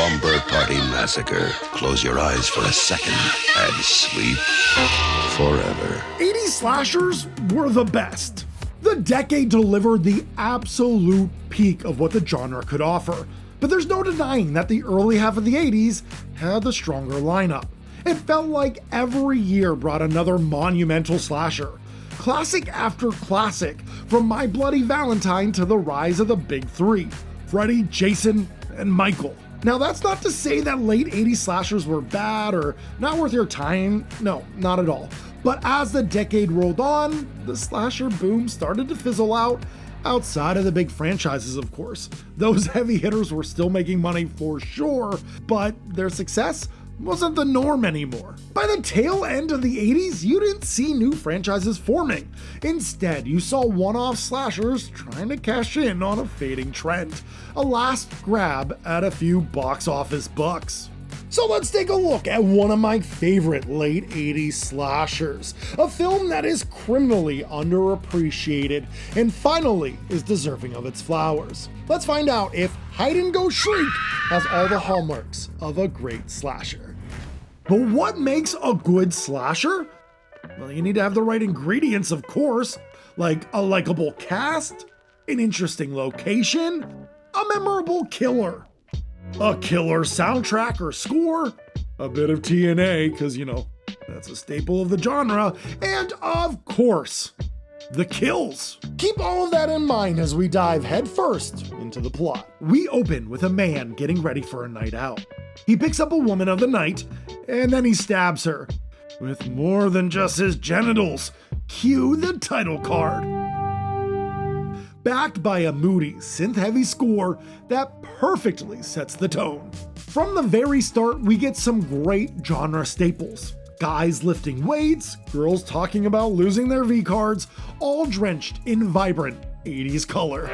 Slumber Party Massacre. Close your eyes for a second and sleep forever. 80s slashers were the best. The decade delivered the absolute peak of what the genre could offer, but there's no denying that the early half of the 80s had the stronger lineup. It felt like every year brought another monumental slasher. Classic after classic, from My Bloody Valentine to the rise of the Big Three: Freddy, Jason, and Michael. Now that's not to say that late 80s slashers were bad or not worth your time, no, not at all. But as the decade rolled on, the slasher boom started to fizzle out, outside of the big franchises of course. Those heavy hitters were still making money for sure, but their success wasn't the norm anymore. By the tail end of the 80s, you didn't see new franchises forming. Instead, you saw one-off slashers trying to cash in on a fading trend, a last grab at a few box office bucks. So let's take a look at one of my favorite late 80s slashers, a film that is criminally underappreciated and finally is deserving of its flowers. Let's find out if Hide and Go Shriek has all the hallmarks of a great slasher. But what makes a good slasher? Well, you need to have the right ingredients, of course, like a likable cast, an interesting location, a memorable killer, a killer soundtrack or score, a bit of TNA, because that's a staple of the genre, and of course, the kills. Keep all of that in mind as we dive headfirst into the plot. We open with a man getting ready for a night out. He picks up a woman of the night, and then he stabs her with more than just his genitals. Cue the title card. Backed by a moody, synth-heavy score that perfectly sets the tone. From the very start, we get some great genre staples. Guys lifting weights, girls talking about losing their V-cards, all drenched in vibrant 80s color.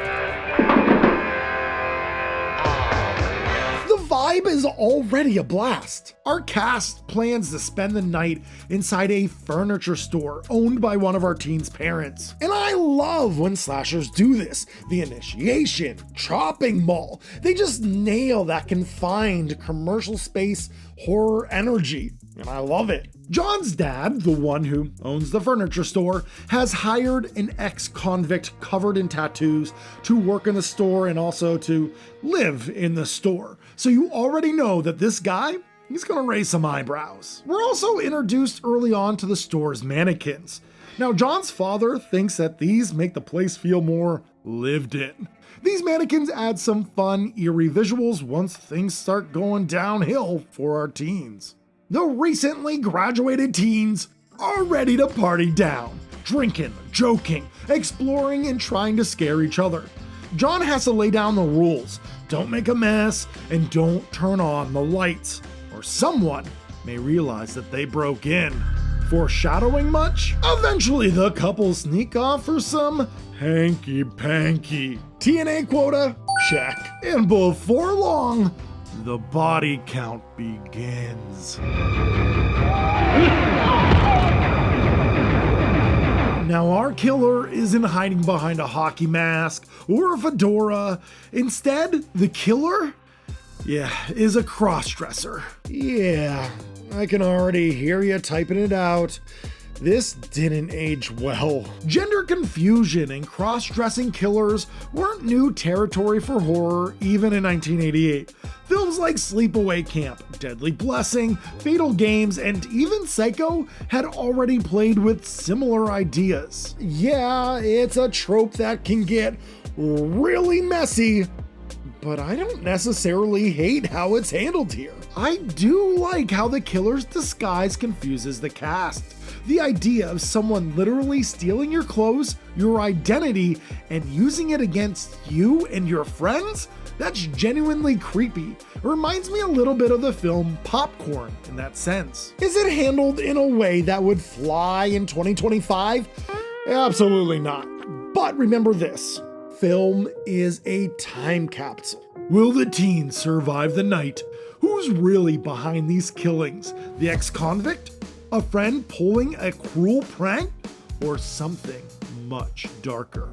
The vibe is already a blast. Our cast plans to spend the night inside a furniture store owned by one of our teens' parents. And I love when slashers do this. The initiation, chopping mall, they just nail that confined commercial space horror energy. And I love it. John's dad, the one who owns the furniture store, has hired an ex-convict covered in tattoos to work in the store and also to live in the store. So you already know that this guy, he's gonna raise some eyebrows. We're also introduced early on to the store's mannequins. Now, John's father thinks that these make the place feel more lived in. These mannequins add some fun, eerie visuals once things start going downhill for our teens. The recently graduated teens are ready to party down, drinking, joking, exploring, and trying to scare each other. John has to lay down the rules. Don't make a mess and don't turn on the lights, or someone may realize that they broke in. Foreshadowing much? Eventually the couple sneak off for some hanky-panky. TNA quota? Check. And before long, the body count begins. Now our killer isn't hiding behind a hockey mask or a fedora. Instead, the killer, is a cross-dresser. Yeah, I can already hear you typing it out. This didn't age well. Gender confusion and cross-dressing killers weren't new territory for horror even in 1988. Films like Sleepaway Camp, Deadly Blessing, Fatal Games, and even Psycho had already played with similar ideas. Yeah, it's a trope that can get really messy, but I don't necessarily hate how it's handled here. I do like how the killer's disguise confuses the cast. The idea of someone literally stealing your clothes, your identity, and using it against you and your friends? That's genuinely creepy. It reminds me a little bit of the film Popcorn in that sense. Is it handled in a way that would fly in 2025? Absolutely not. But remember this. Film is a time capsule. Will the teens survive the night? Who's really behind these killings? The ex-convict? A friend pulling a cruel prank? Or something much darker?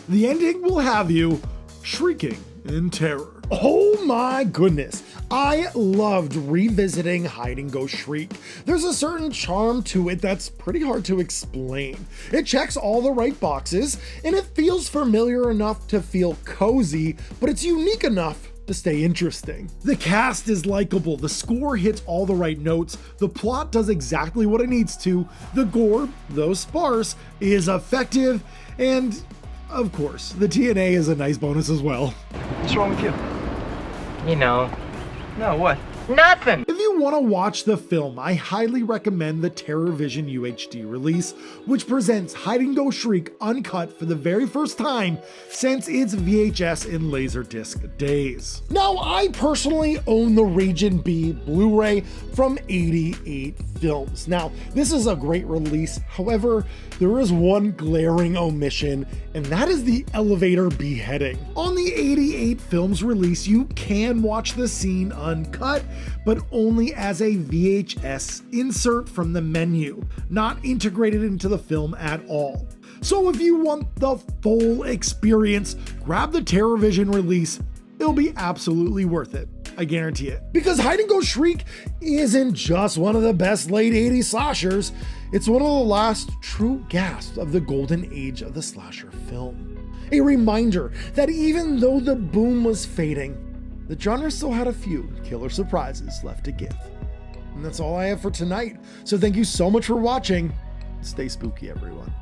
The ending will have you shrieking in terror. Oh my goodness, I loved revisiting Hide and Go Shriek. There's a certain charm to it that's pretty hard to explain. It checks all the right boxes, and it feels familiar enough to feel cozy, but it's unique enough to stay interesting. The cast is likable, the score hits all the right notes, the plot does exactly what it needs to, the gore, though sparse, is effective, and of course, the TNA is a nice bonus as well. What's wrong with you? You know. No, what? Nothing! If you want to watch the film, I highly recommend the TerrorVision UHD release, which presents Hide and Go Shriek uncut for the very first time since its VHS and Laserdisc days. Now, I personally own the Region B Blu-ray from 88 Films. Now, this is a great release, however, there is one glaring omission, and that is the elevator beheading. On the 88 Films release, you can watch the scene uncut, but only as a VHS insert from the menu, not integrated into the film at all. So if you want the full experience, grab the TerrorVision release. It'll be absolutely worth it. I guarantee it. Because Hide and Go Shriek isn't just one of the best late 80s slashers, it's one of the last true gasps of the golden age of the slasher film. A reminder that even though the boom was fading, the genre still had a few killer surprises left to give. And that's all I have for tonight. So thank you so much for watching. Stay spooky, everyone.